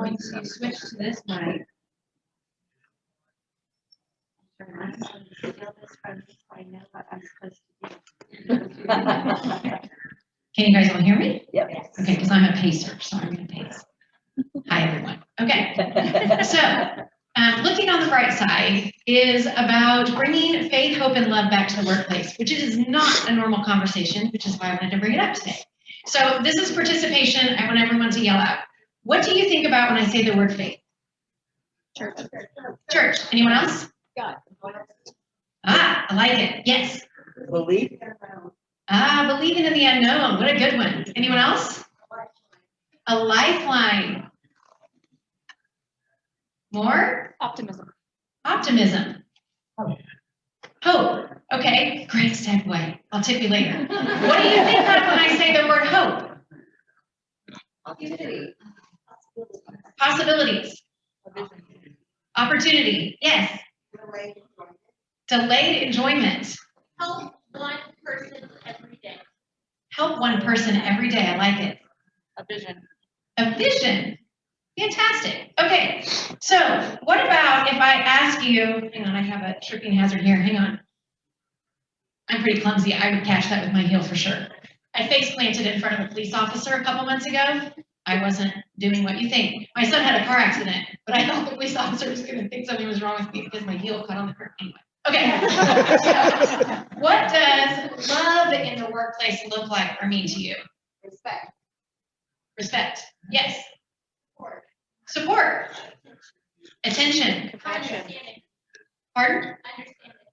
going to switch to this mic. Can you guys all hear me? Yep. Okay, because I'm a pacer, so I'm going to pace. Hi, everyone. Okay, so looking on the bright side is about bringing faith, hope, and love back to the workplace, which is not a normal conversation, which is why I wanted to bring it up today. So this is participation. I want everyone to yell out. What do you think about when I say the word faith? Church. Church. Anyone else? God. Ah, I like it. Yes. Belief. Ah, believing in the unknown. What a good one. Anyone else? A lifeline. More? Optimism. Optimism. Hope. Okay, great segue. I'll tip you later. What do you think of when I say the word hope? Possibilities. Opportunity. Yes. Delayed enjoyment. Help one person every day. Help one person every day. I like it. A vision. A vision. Fantastic. Okay, so what about if I ask you, hang on, I have a tripping hazard here, hang on. I'm pretty clumsy, I would catch that with my heel for sure. I face planted in front of a police officer a couple months ago. I wasn't doing what you think. My son had a car accident, but I thought the police officer was going to think something was wrong with me because my heel caught on the curb anyway. Okay, so what does love in the workplace look like or mean to you? Respect. Respect, yes. Support. Attention. Understanding. Pardon?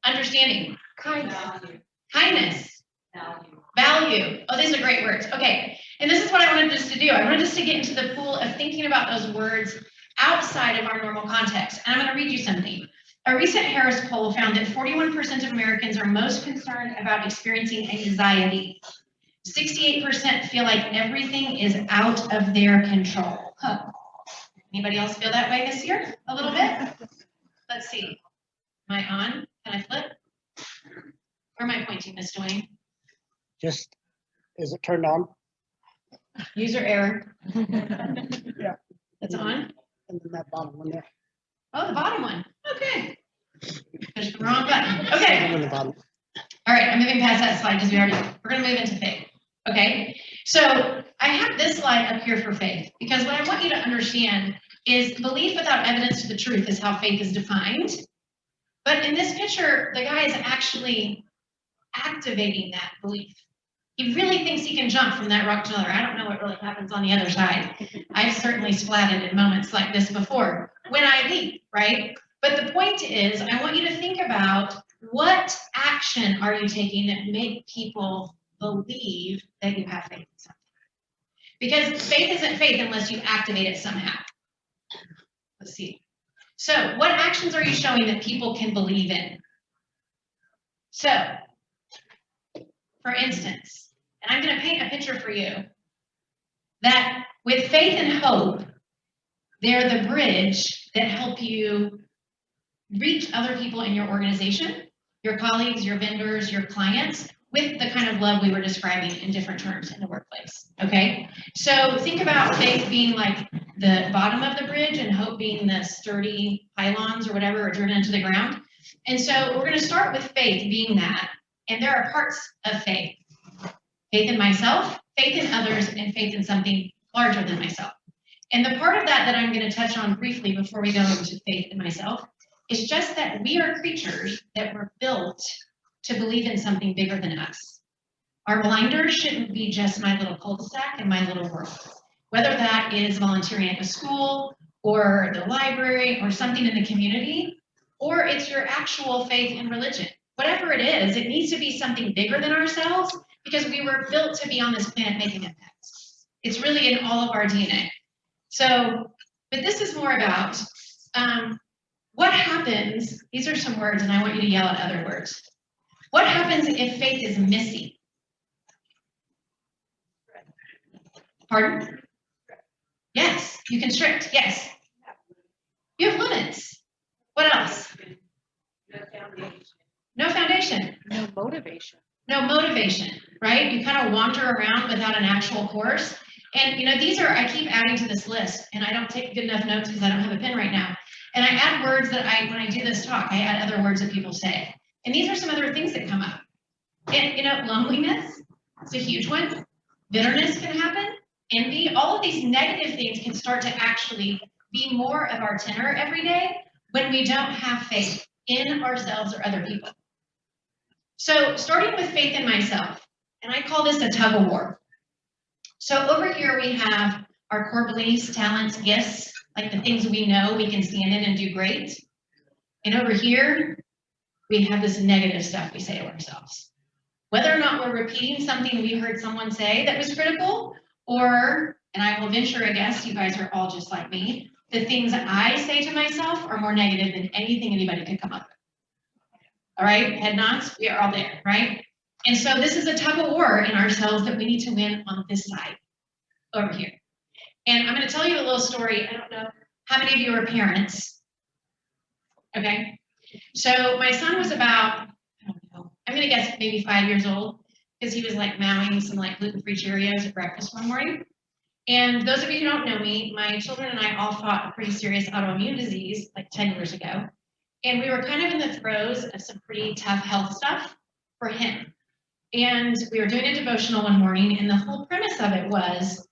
Understanding. Understanding. Kindness. Value. Oh, these are great words. Okay, and this is what I wanted us to do. I wanted us to get into the pool of thinking about those words outside of our normal context. And I'm going to read you something. A recent Harris poll found that 41% of Americans are most concerned about experiencing anxiety. 68% feel like everything is out of their control. Huh. Anybody else feel that way this year? A little bit? Let's see. Am I on? Can I flip? Where am I pointing, Miss Dwayne? Just, is it turned on? User error. Yeah. It's on? And then that bottom one there. Oh, the bottom one. Okay. There's the wrong button. Okay. On the bottom. All right, I'm moving past that slide because we're going to move into faith. Okay, so I have this slide up here for faith because what I want you to understand is belief without evidence to the truth is how faith is defined. But in this picture, the guy is actually activating that belief. He really thinks he can jump from that rock to another. I don't know what really happens on the other side. I've certainly splatted in moments like this before when I leap, right? But the point is, I want you to think about what action are you taking that make people believe that you have faith in something. Because faith isn't faith unless you activate it somehow. Let's see. So what actions are you showing that people can believe in? So, for instance, and I'm going to paint a picture for you, that with faith and hope, they're the bridge that help you reach other people in your organization, your colleagues, your vendors, your clients, with the kind of love we were describing in different terms in the workplace, okay? So think about faith being like the bottom of the bridge and hope being the sturdy pylons or whatever are driven into the ground. And so we're going to start with faith being that, and there are parts of faith. Faith in myself, faith in others, and faith in something larger than myself. And the part of that I'm going to touch on briefly before we go into faith in myself is just that we are creatures that were built to believe in something bigger than us. Our blinders shouldn't be just my little cul-de-sac and my little world. Whether that is volunteering at the school or the library or something in the community, or it's your actual faith in religion. Whatever it is, it needs to be something bigger than ourselves because we were built to be on this planet making impacts. It's really in all of our DNA. So, but this is more about what happens, these are some words and I want you to yell at other words. What happens if faith is missing? Pardon? Yes, you constrict, yes. You have limits. What else? No foundation. No motivation. No motivation, right? You kind of wander around without an actual course. And these are, I keep adding to this list, and I don't take good enough notes because I don't have a pen right now. And I add words that when I do this talk, I add other words that people say. And these are some other things that come up. And loneliness, it's a huge one. Bitterness can happen. Envy, all of these negative things can start to actually be more of our tenor every day when we don't have faith in ourselves or other people. So starting with faith in myself, and I call this a tug of war. So over here we have our core beliefs, talents, gifts, like the things we know we can stand in and do great. And over here, we have this negative stuff we say to ourselves. Whether or not we're repeating something we heard someone say that was critical, or, and I will venture a guess, you guys are all just like me, the things I say to myself are more negative than anything anybody could come up with. All right, head nods, we are all there, right? And so this is a tug of war in ourselves that we need to win on this side, over here. And I'm going to tell you a little story. I don't know how many of you are parents. Okay, so my son was about, I don't know, I'm going to guess maybe 5 years old, because he was like mowing some like gluten-free Cheerios at breakfast one morning. And those of you who don't know me, my children and I all fought a pretty serious autoimmune disease like 10 years ago. And we were kind of in the throes of some pretty tough health stuff for him. And we were doing a devotional one morning, and the whole premise of it was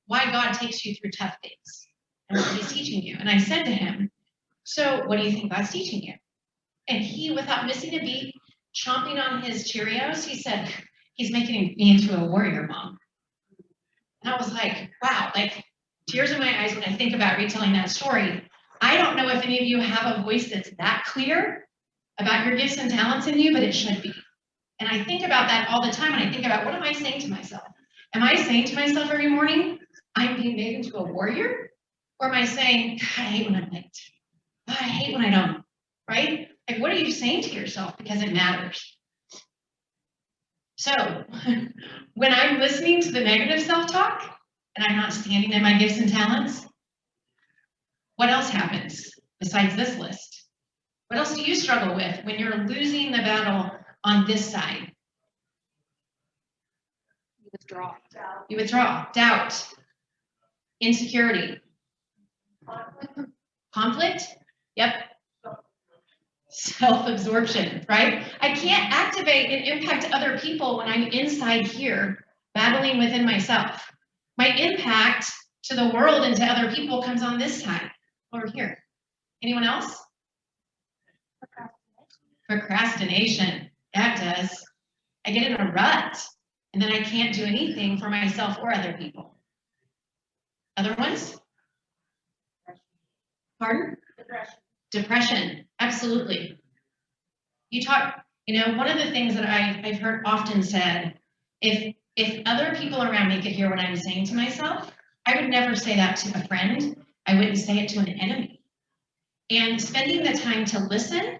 why God takes you through tough things and what he's teaching you. And I said to him, so what do you think God's teaching you? And he, without missing a beat, chomping on his Cheerios, he said, he's making me into a warrior mom. And I was like, wow, like tears in my eyes when I think about retelling that story. I don't know if any of you have a voice that's that clear about your gifts and talents in you, but it should be. And I think about that all the time, and I think about, what am I saying to myself? Am I saying to myself every morning, I'm being made into a warrior? Or am I saying, God, I hate when I'm late. God, I hate when I don't, right? Like, what are you saying to yourself? Because it matters. So when I'm listening to the negative self-talk and I'm not standing in my gifts and talents, what else happens besides this list? What else do you struggle with when you're losing the battle on this side? You withdraw. You withdraw. Doubt. Insecurity. Conflict? Yep. Self-absorption, right? I can't activate and impact other people when I'm inside here, battling within myself. My impact to the world and to other people comes on this side, over here. Anyone else? Procrastination. That does. I get in a rut, and then I can't do anything for myself or other people. Other ones? Pardon? Depression, absolutely. You talk, one of the things that I've heard often said, if other people around me could hear what I'm saying to myself, I would never say that to a friend. I wouldn't say it to an enemy. And spending the time to listen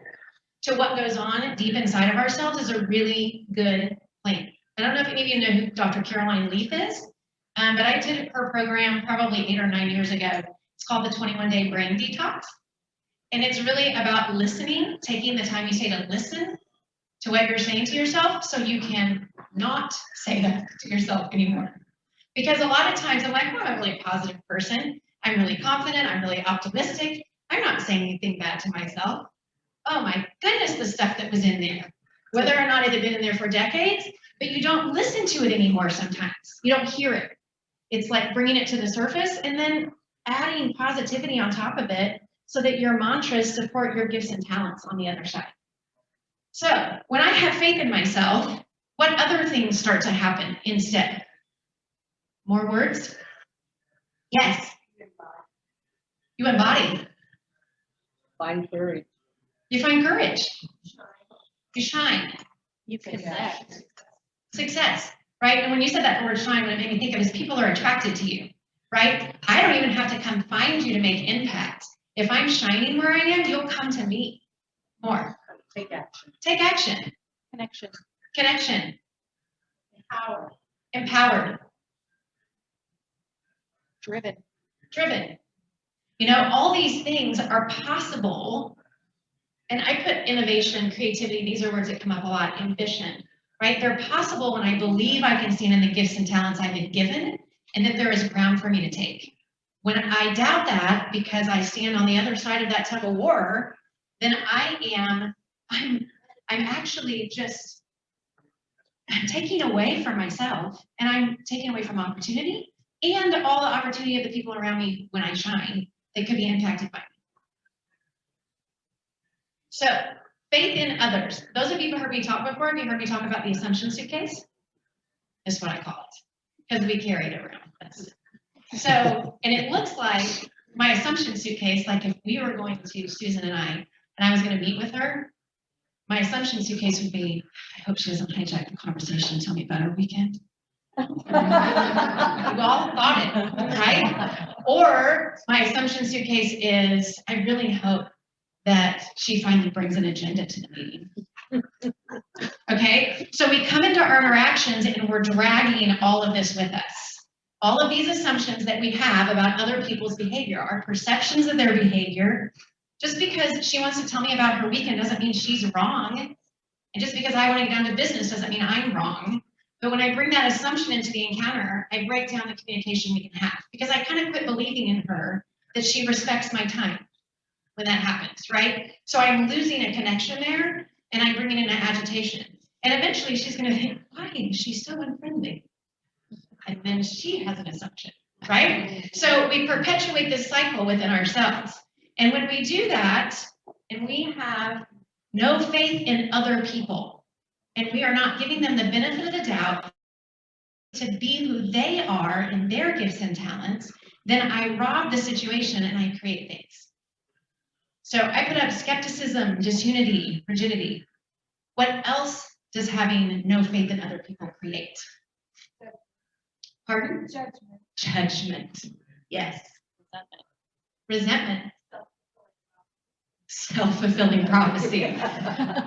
to what goes on deep inside of ourselves is a really good plan. I don't know if any of you know who Dr. Caroline Leaf is, but I did her program probably 8 or 9 years ago. It's called the 21-Day Brain Detox. And it's really about listening, taking the time you say to listen to what you're saying to yourself so you can not say that to yourself anymore. Because a lot of times I'm like, well, I'm a really positive person. I'm really confident. I'm really optimistic. I'm not saying anything bad to myself. Oh my goodness, the stuff that was in there. Whether or not it had been in there for decades, but you don't listen to it anymore sometimes. You don't hear it. It's like bringing it to the surface and then adding positivity on top of it so that your mantras support your gifts and talents on the other side. So when I have faith in myself, what other things start to happen instead? More words? Yes. You embody. Find courage. You find courage. You shine. You connect. Success, right? And when you said that word shine, what it made me think of is people are attracted to you, right? I don't even have to come find you to make impact. If I'm shining where I am, you'll come to me more. Take action. Take action. Connection. Connection. Power. Empowered. Driven. Driven. All these things are possible. And I put innovation, creativity, these are words that come up a lot, ambition, right? They're possible when I believe I can stand in the gifts and talents I've been given and that there is ground for me to take. When I doubt that because I stand on the other side of that tug of war, then I'm actually just taking away from myself, and I'm taking away from opportunity and all the opportunity of the people around me when I shine that could be impacted by me. So, faith in others. Those of you who heard me talk before, have you heard me talk about the assumption suitcase? That's what I call it, because we carry it around. So, and it looks like my assumption suitcase, like if we were going to, Susan and I was going to meet with her, my assumption suitcase would be, I hope she doesn't hijack the conversation and tell me about her weekend. We all thought it, right? Or my assumption suitcase is, I really hope that she finally brings an agenda to the meeting. Okay, so we come into our interactions and we're dragging all of this with us. All of these assumptions that we have about other people's behavior, our perceptions of their behavior. Just because she wants to tell me about her weekend doesn't mean she's wrong. And just because I want to get down to business doesn't mean I'm wrong. But when I bring that assumption into the encounter, I break down the communication we can have. Because I kind of quit believing in her that she respects my time when that happens, right? So I'm losing a connection there, and I'm bringing in an agitation. And eventually she's going to think, why is she so unfriendly? And then she has an assumption, right? So we perpetuate this cycle within ourselves. And when we do that, and we have no faith in other people, and we are not giving them the benefit of the doubt to be who they are in their gifts and talents, then I rob the situation and I create things. So I put up skepticism, disunity, rigidity. What else does having no faith in other people create? Pardon? Judgment. Judgment. Yes. Resentment. Self-fulfilling prophecy.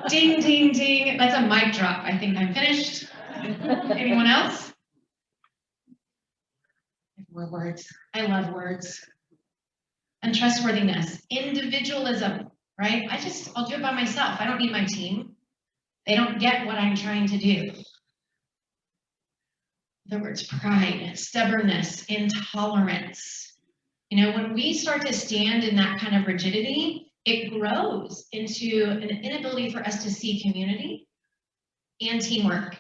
Ding, ding, ding. That's a mic drop. I think I'm finished. Anyone else? More words. I love words. Untrustworthiness. Individualism, right? I'll do it by myself. I don't need my team. They don't get what I'm trying to do. In other words, pride, stubbornness, intolerance. You know, when we start to stand in that kind of rigidity, it grows into an inability for us to see community and teamwork.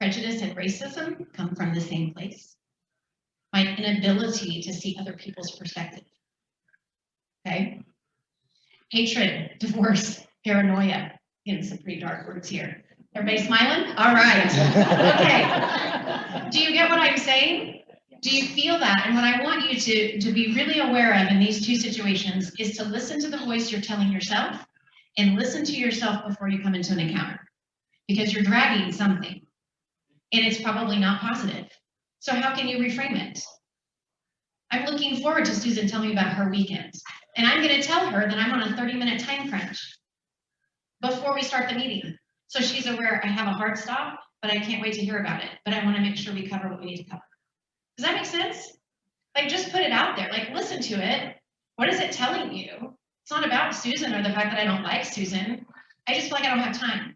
Prejudice and racism come from the same place. My inability to see other people's perspective. Okay? Hatred, divorce, paranoia. Getting some pretty dark words here. Everybody smiling? All right. Okay. Do you get what I'm saying? Do you feel that? And what I want you to be really aware of in these two situations is to listen to the voice you're telling yourself and listen to yourself before you come into an encounter. Because you're dragging something. And it's probably not positive. So how can you reframe it? I'm looking forward to Susan telling me about her weekend. And I'm going to tell her that I'm on a 30-minute time crunch before we start the meeting. So she's aware I have a hard stop, but I can't wait to hear about it. But I want to make sure we cover what we need to cover. Does that make sense? Like, just put it out there. Like, listen to it. What is it telling you? It's not about Susan or the fact that I don't like Susan. I just feel like I don't have time.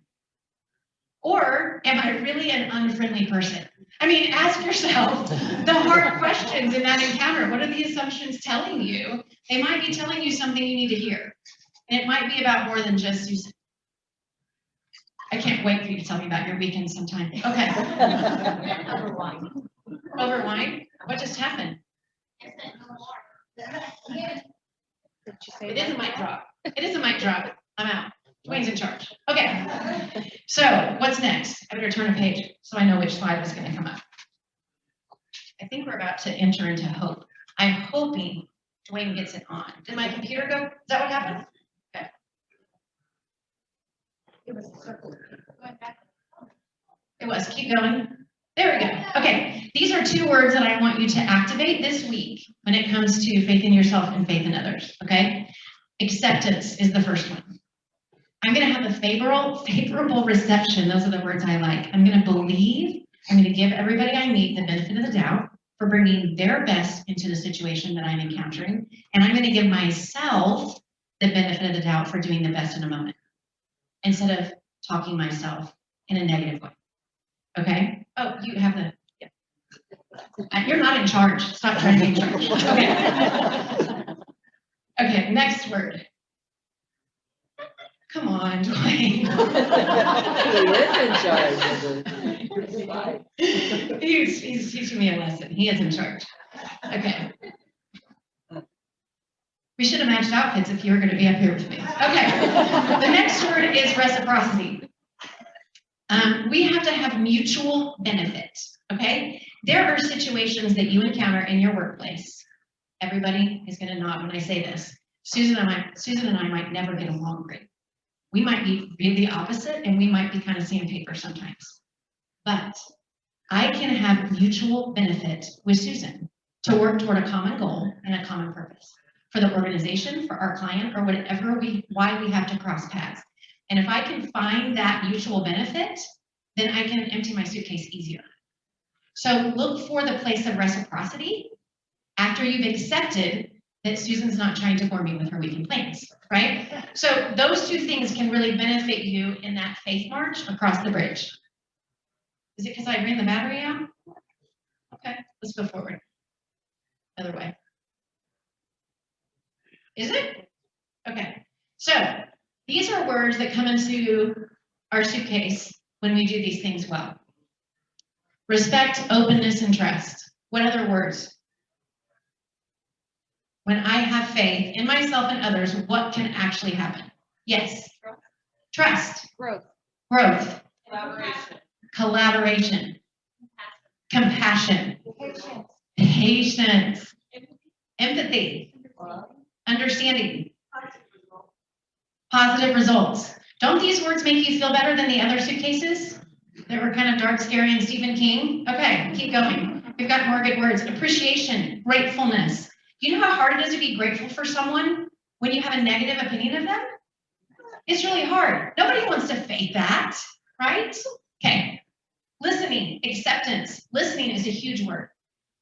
Or am I really an unfriendly person? I mean, ask yourself the hard questions in that encounter. What are the assumptions telling you? They might be telling you something you need to hear. And it might be about more than just Susan. I can't wait for you to tell me about your weekend sometime. Okay. Over wine. Over wine? What just happened? Did you say It is a mic drop. It is a mic drop. I'm out. Dwayne's in charge. Okay. So what's next? I better turn a page so I know which slide was going to come up. I think we're about to enter into hope. I'm hoping Dwayne gets it on. Did my computer go? Is that what happened? Okay. It was a circle. It was. Keep going. There we go. Okay. These are two words that I want you to activate this week when it comes to faith in yourself and faith in others. Okay. Acceptance is the first one. I'm going to have a favorable reception. Those are the words I like. I'm going to believe. I'm going to give everybody I meet the benefit of the doubt for bringing their best into the situation that I'm encountering. And I'm going to give myself the benefit of the doubt for doing the best in a moment instead of talking myself in a negative way. Okay? Oh, you have the, yeah. You're not in charge. Stop trying to be in charge. Okay. Okay, next word. Come on, Dwayne. He is in charge of it. He's teaching me a lesson. He is in charge. Okay. We should have matched outfits if you were going to be up here with me. Okay. The next word is reciprocity. We have to have mutual benefit. Okay. There are situations that you encounter in your workplace. Everybody is going to nod when I say this. Susan and I might never get along great. We might be really opposite, and we might be kind of sandpaper sometimes. But I can have mutual benefit with Susan to work toward a common goal and a common purpose for the organization, for our client, or whatever why we have to cross paths. And if I can find that mutual benefit, then I can empty my suitcase easier. So look for the place of reciprocity after you've accepted that Susan's not trying to bore me with her weekend plans, right? So those two things can really benefit you in that faith march across the bridge. Is it because I ran the battery out? Okay, let's go forward. Other way. Is it? Okay. So these are words that come into our suitcase when we do these things well. Respect, openness, and trust. What other words? When I have faith in myself and others, what can actually happen? Yes. Trust. Growth. Growth. Collaboration. Collaboration. Compassion. Patience. Patience. Empathy. Understanding. Positive results. Don't these words make you feel better than the other suitcases that were kind of dark, scary, and Stephen King? Okay, keep going. We've got more good words. Appreciation, gratefulness. Do you know how hard it is to be grateful for someone when you have a negative opinion of them? It's really hard. Nobody wants to fake that, right? Okay. Listening, acceptance. Listening is a huge word.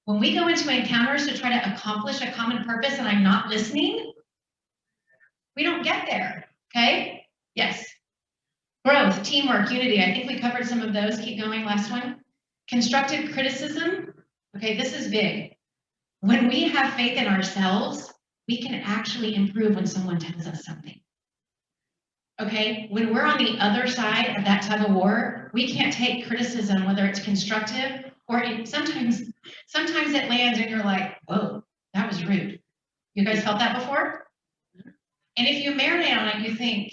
When we go into encounters to try to accomplish a common purpose and I'm not listening, we don't get there, okay? Yes. Growth, teamwork, unity. I think we covered some of those. Keep going, last one. Constructive criticism. Okay, this is big. When we have faith in ourselves, we can actually improve when someone tells us something. Okay, when we're on the other side of that tug of war, we can't take criticism, whether it's constructive or sometimes it lands and you're like, whoa, that was rude. You guys felt that before? And if you marinate on it, you think,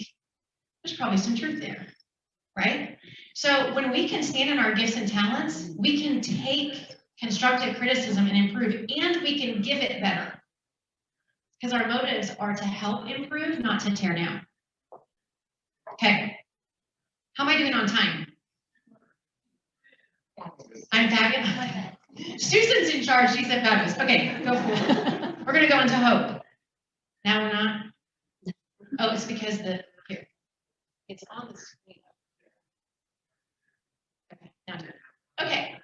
there's probably some truth there, right? So when we can stand in our gifts and talents, we can take constructive criticism and improve, and we can give it better. Because our motives are to help improve, not to tear down. Okay. How am I doing on time? I'm fabulous. Susan's in charge. She said fabulous. Okay, go forward. We're going to go into hope. Now we're not. Oh, it's because here. It's on the screen. Okay, now do it. Okay.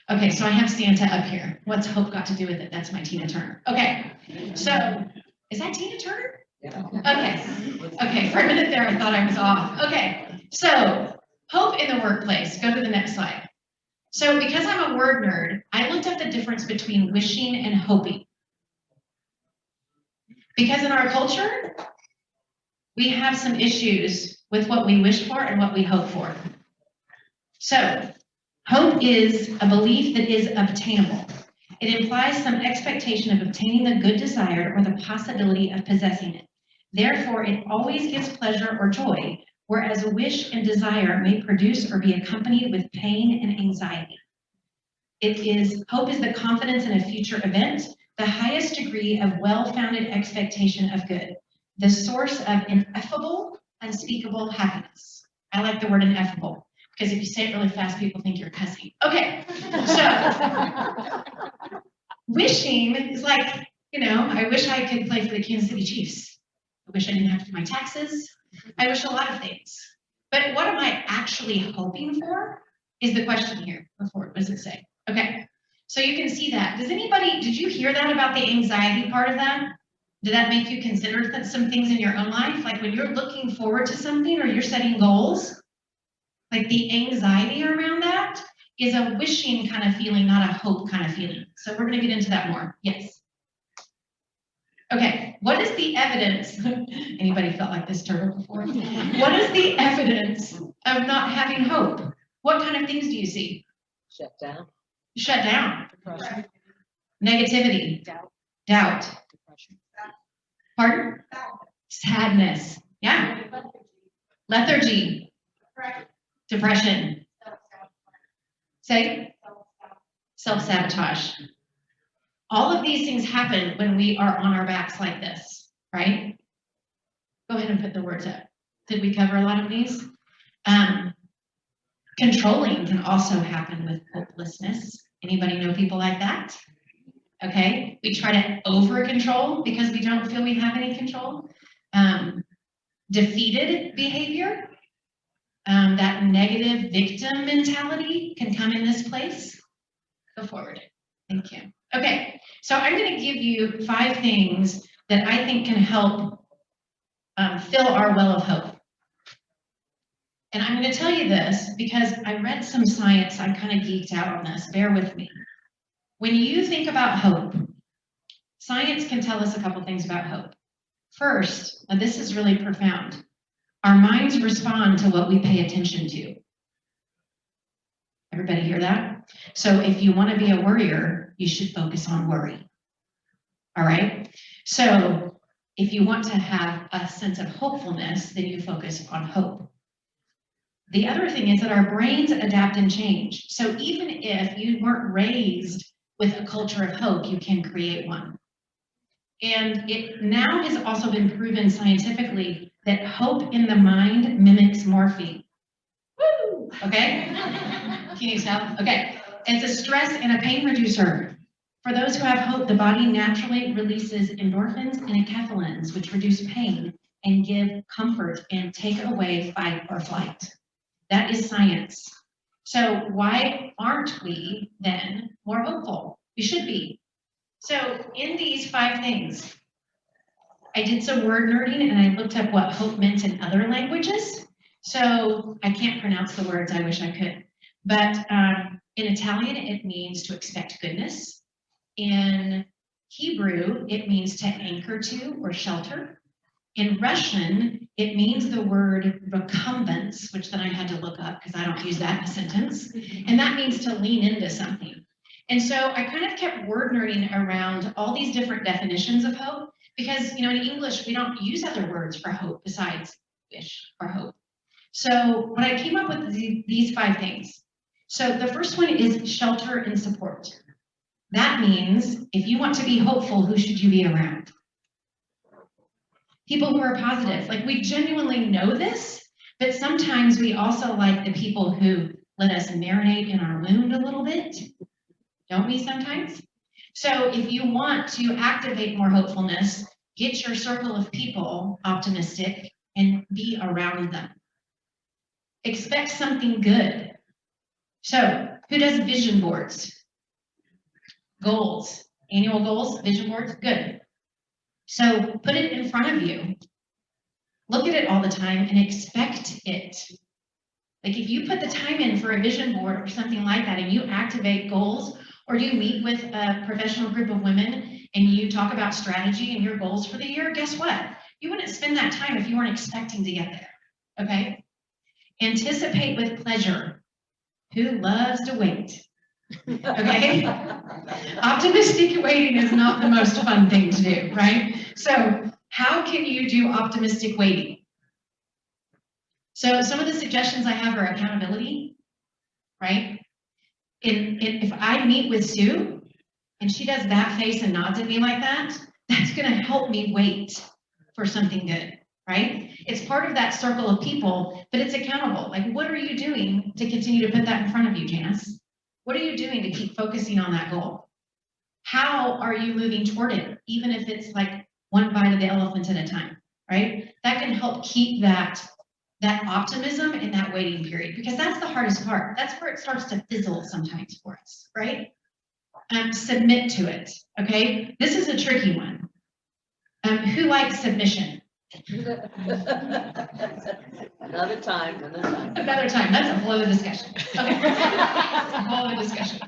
Okay, so I have Santa up here. What's hope got to do with it? That's my Tina Turner. Okay, so is that Tina Turner? Yeah. Okay. Okay, for a minute there I thought I was off. Okay, so hope in the workplace. Go to the next slide. So because I'm a word nerd, I looked up the difference between wishing and hoping. Because in our culture, we have some issues with what we wish for and what we hope for. So hope is a belief that is obtainable. It implies some expectation of obtaining the good desired or the possibility of possessing it. Therefore, it always gives pleasure or joy, whereas a wish and desire may produce or be accompanied with pain and anxiety. Hope is the confidence in a future event, the highest degree of well-founded expectation of good, the source of ineffable, unspeakable happiness. I like the word ineffable, because if you say it really fast, people think you're cussing. Okay, so wishing is like, I wish I could play for the Kansas City Chiefs. I wish I didn't have to do my taxes. I wish a lot of things. But what am I actually hoping for is the question here before. What does it say? Okay, so you can see that. Did you hear that about the anxiety part of that? Did that make you consider some things in your own life? Like when you're looking forward to something or you're setting goals, like the anxiety around that is a wishing kind of feeling, not a hope kind of feeling. So we're going to get into that more. Yes. Okay, what is the evidence? Anybody felt like this turtle before? What is the evidence of not having hope? What kind of things do you see? Shut down. Shut down. Depression. Negativity. Doubt. Depression. Pardon? Sadness. Yeah. Lethargy. Depression. Say? Self-sabotage. All of these things happen when we are on our backs like this, right? Go ahead and put the words up. Did we cover a lot of these? Controlling can also happen with hopelessness. Anybody know people like that? Okay, we try to over-control because we don't feel we have any control. Defeated behavior, that negative victim mentality can come in this place. Go forward. Thank you. Okay, so I'm going to give you 5 things that I think can help fill our well of hope. And I'm going to tell you this because I read some science. I kind of geeked out on this. Bear with me. When you think about hope, science can tell us a couple things about hope. First, and this is really profound, our minds respond to what we pay attention to. Everybody hear that? So if you want to be a worrier, you should focus on worry. All right? So if you want to have a sense of hopefulness, then you focus on hope. The other thing is that our brains adapt and change. So even if you weren't raised with a culture of hope, you can create one. And it now has also been proven scientifically that hope in the mind mimics morphine. Woo! Okay? Can you tell? Okay. It's a stress and a pain reducer. For those who have hope, the body naturally releases endorphins and enkephalins, which reduce pain and give comfort and take away fight or flight. That is science. So why aren't we then more hopeful? We should be. So in these 5 things, I did some word nerding and I looked up what hope meant in other languages. So I can't pronounce the words, I wish I could. But in Italian, it means to expect goodness. In Hebrew, it means to anchor to or shelter. In Russian, it means the word recumbence, which then I had to look up because I don't use that in a sentence. And that means to lean into something. And so I kind of kept word nerding around all these different definitions of hope because, you know, in English, we don't use other words for hope besides wish or hope. So what I came up with these 5 things. So the first one is shelter and support. That means if you want to be hopeful, who should you be around? People who are positive. Like, we genuinely know this, but sometimes we also like the people who let us marinate in our wound a little bit. Don't we sometimes? So if you want to activate more hopefulness, get your circle of people optimistic and be around them. Expect something good. So who does vision boards? Goals, annual goals, vision boards, good. So put it in front of you. Look at it all the time and expect it. Like if you put the time in for a vision board or something like that and you activate goals, or you meet with a professional group of women and you talk about strategy and your goals for the year, guess what? You wouldn't spend that time if you weren't expecting to get there, okay? Anticipate with pleasure. Who loves to wait? Okay? Optimistic waiting is not the most fun thing to do, right? So how can you do optimistic waiting? So some of the suggestions I have are accountability, right? If I meet with Sue and she does that face and nods at me like that, that's going to help me wait for something good, right? It's part of that circle of people, but it's accountable. Like, what are you doing to continue to put that in front of you, Janice? What are you doing to keep focusing on that goal? How are you moving toward it, even if it's like one bite of the elephant at a time, right? That can help keep that optimism in that waiting period, because that's the hardest part. That's where it starts to fizzle sometimes for us, right? Submit to it, okay? This is a tricky one. Who likes submission? Another time, another time. Another time, that's a whole other discussion. Okay. That's a whole other discussion.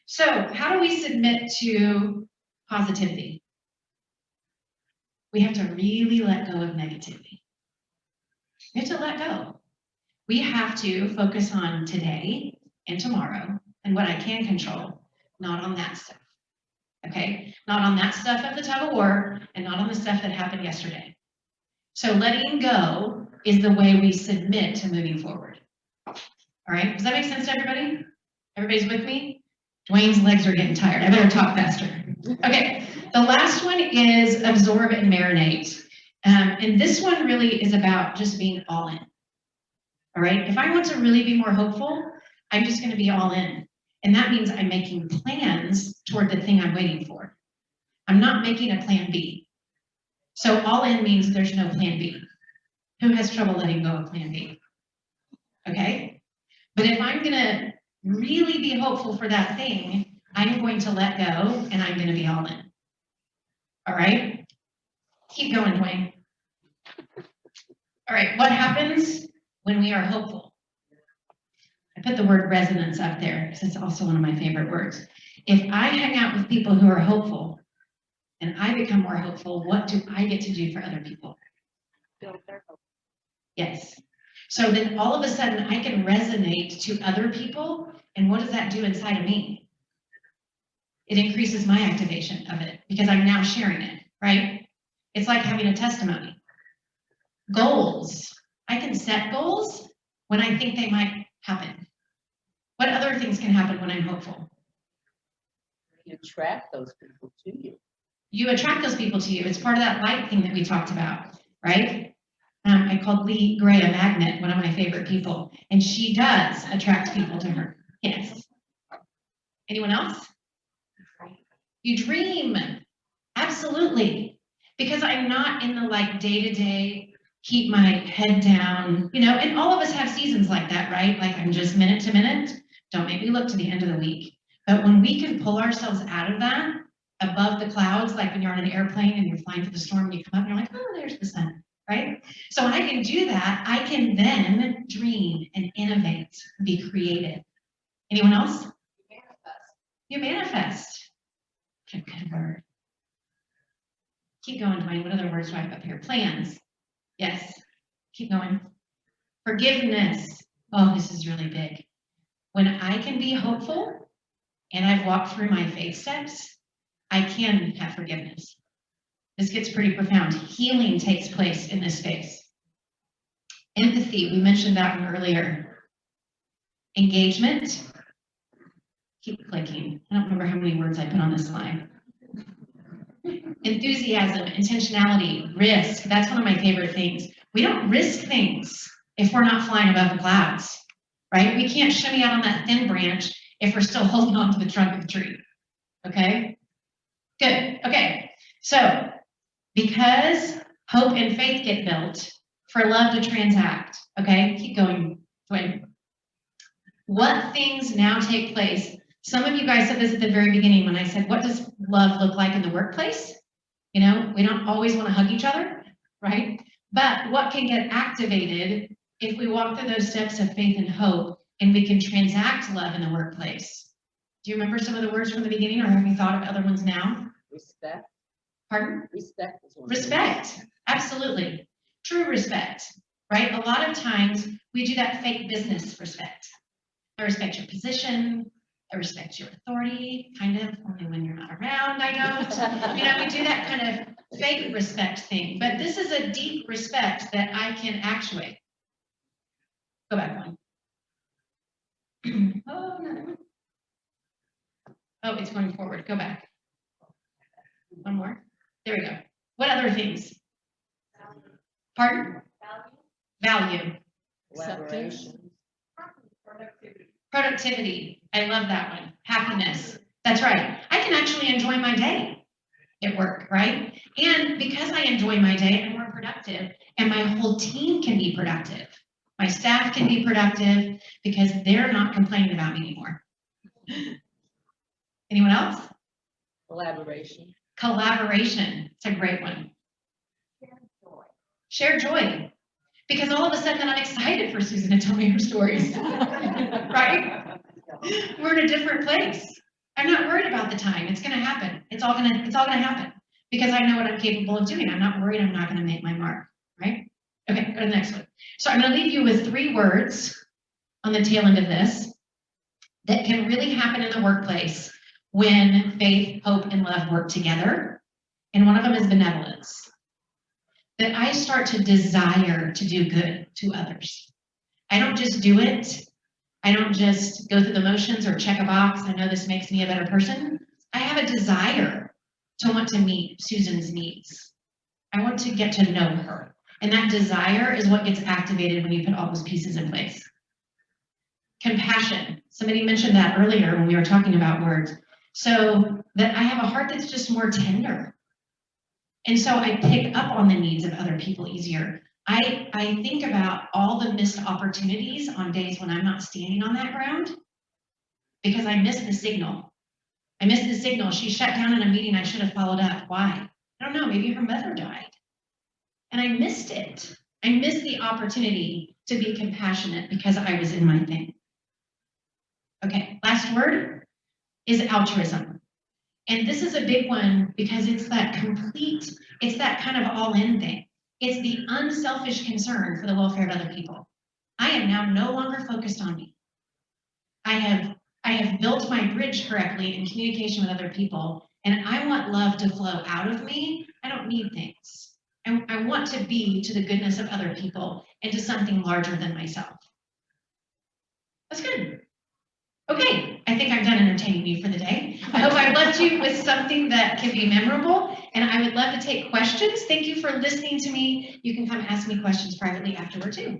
So how do we submit to positivity? We have to really let go of negativity. We have to let go. We have to focus on today and tomorrow and what I can control, not on that stuff. Okay? Not on that stuff of the tug of war and not on the stuff that happened yesterday. So letting go is the way we submit to moving forward. All right? Does that make sense to everybody? Everybody's with me? Dwayne's legs are getting tired. I better talk faster. Okay. The last one is absorb and marinate. And this one really is about just being all in. All right? If I want to really be more hopeful, I'm just going to be all in. And that means I'm making plans toward the thing I'm waiting for. I'm not making a plan B. So all in means there's no plan B. Who has trouble letting go of plan B? Okay? But if I'm going to really be hopeful for that thing, I'm going to let go and I'm going to be all in. All right? Keep going, Dwayne. All right, what happens when we are hopeful? I put the word resonance up there because it's also one of my favorite words. If I hang out with people who are hopeful and I become more hopeful, what do I get to do for other people? Build their hope. Yes. So then all of a sudden I can resonate to other people. And what does that do inside of me? It increases my activation of it because I'm now sharing it, right? It's like having a testimony. Goals. I can set goals when I think they might happen. What other things can happen when I'm hopeful? You attract those people to you. You attract those people to you. It's part of that light thing that we talked about, right? I called Lee Gray a magnet, one of my favorite people, and she does attract people to her. Yes. Anyone else? You dream. Absolutely. Because I'm not in the like day-to-day, keep my head down, you know, and all of us have seasons like that, right? Like I'm just minute to minute. Don't make me look to the end of the week. But when we can pull ourselves out of that, above the clouds, like when you're on an airplane and you're flying through the storm and you come up and you're like, oh, there's the sun, right? So when I can do that, I can then dream and innovate, be creative. Anyone else? You manifest. What a good word. Keep going, Dwayne. What other words do I have up here? Plans. Yes. Keep going. Forgiveness. Oh, this is really big. When I can be hopeful and I've walked through my faith steps, I can have forgiveness. This gets pretty profound. Healing takes place in this space. Empathy, we mentioned that one earlier. Engagement. Keep clicking. I don't remember how many words I put on this slide. Enthusiasm, intentionality, risk. That's one of my favorite things. We don't risk things if we're not flying above the clouds, right? We can't shimmy out on that thin branch if we're still holding on to the trunk of the tree, okay? Good, okay. So, because hope and faith get built for love to transact, okay? Keep going, Dwayne. What things now take place? Some of you guys said this at the very beginning when I said, what does love look like in the workplace? You know, we don't always want to hug each other, right? But what can get activated if we walk through those steps of faith and hope and we can transact love in the workplace? Do you remember some of the words from the beginning or have you thought of other ones now? Respect. Pardon? Respect is one. Respect, absolutely. True respect, right? A lot of times we do that fake business respect. I respect your position. I respect your authority, kind of, only when you're not around, I don't. You know, we do that kind of fake respect thing. But this is a deep respect that I can actuate. Go back one. Oh, another one. Oh, it's going forward. Go back. One more. There we go. What other things? Pardon? Value. Collaboration. Productivity. I love that one. Happiness. That's right. I can actually enjoy my day at work, right? And because I enjoy my day, I'm more productive and my whole team can be productive. My staff can be productive because they're not complaining about me anymore. Anyone else? Collaboration. Collaboration. It's a great one. Share joy. Because all of a sudden I'm excited for Susan to tell me her stories, right? We're in a different place. I'm not worried about the time. It's gonna happen. It's all gonna happen because I know what I'm capable of doing. I'm not worried I'm not gonna make my mark, right? Okay, go to the next one. So I'm gonna leave you with 3 words on the tail end of this that can really happen in the workplace when faith, hope, and love work together. And one of them is benevolence. That I start to desire to do good to others. I don't just do it. I don't just go through the motions or check a box. I know this makes me a better person. I have a desire to want to meet Susan's needs. I want to get to know her. And that desire is what gets activated when you put all those pieces in place. Compassion. Somebody mentioned that earlier when we were talking about words. So that I have a heart that's just more tender. And so I pick up on the needs of other people easier. I think about all the missed opportunities on days when I'm not standing on that ground because I missed the signal. I missed the signal. She shut down in a meeting I should have followed up. Why? I don't know. Maybe her mother died. And I missed it. I missed the opportunity to be compassionate because I was in my thing. Okay, last word is altruism. And this is a big one because it's that kind of all-in thing. It's the unselfish concern for the welfare of other people. I am now no longer focused on me. I have built my bridge correctly in communication with other people, and I want love to flow out of me. I don't need things. I want to be to the goodness of other people and to something larger than myself. That's good. Okay, I think I'm done entertaining you for the day. I hope I left you with something that can be memorable, and I would love to take questions. Thank you for listening to me. You can come ask me questions privately afterward too.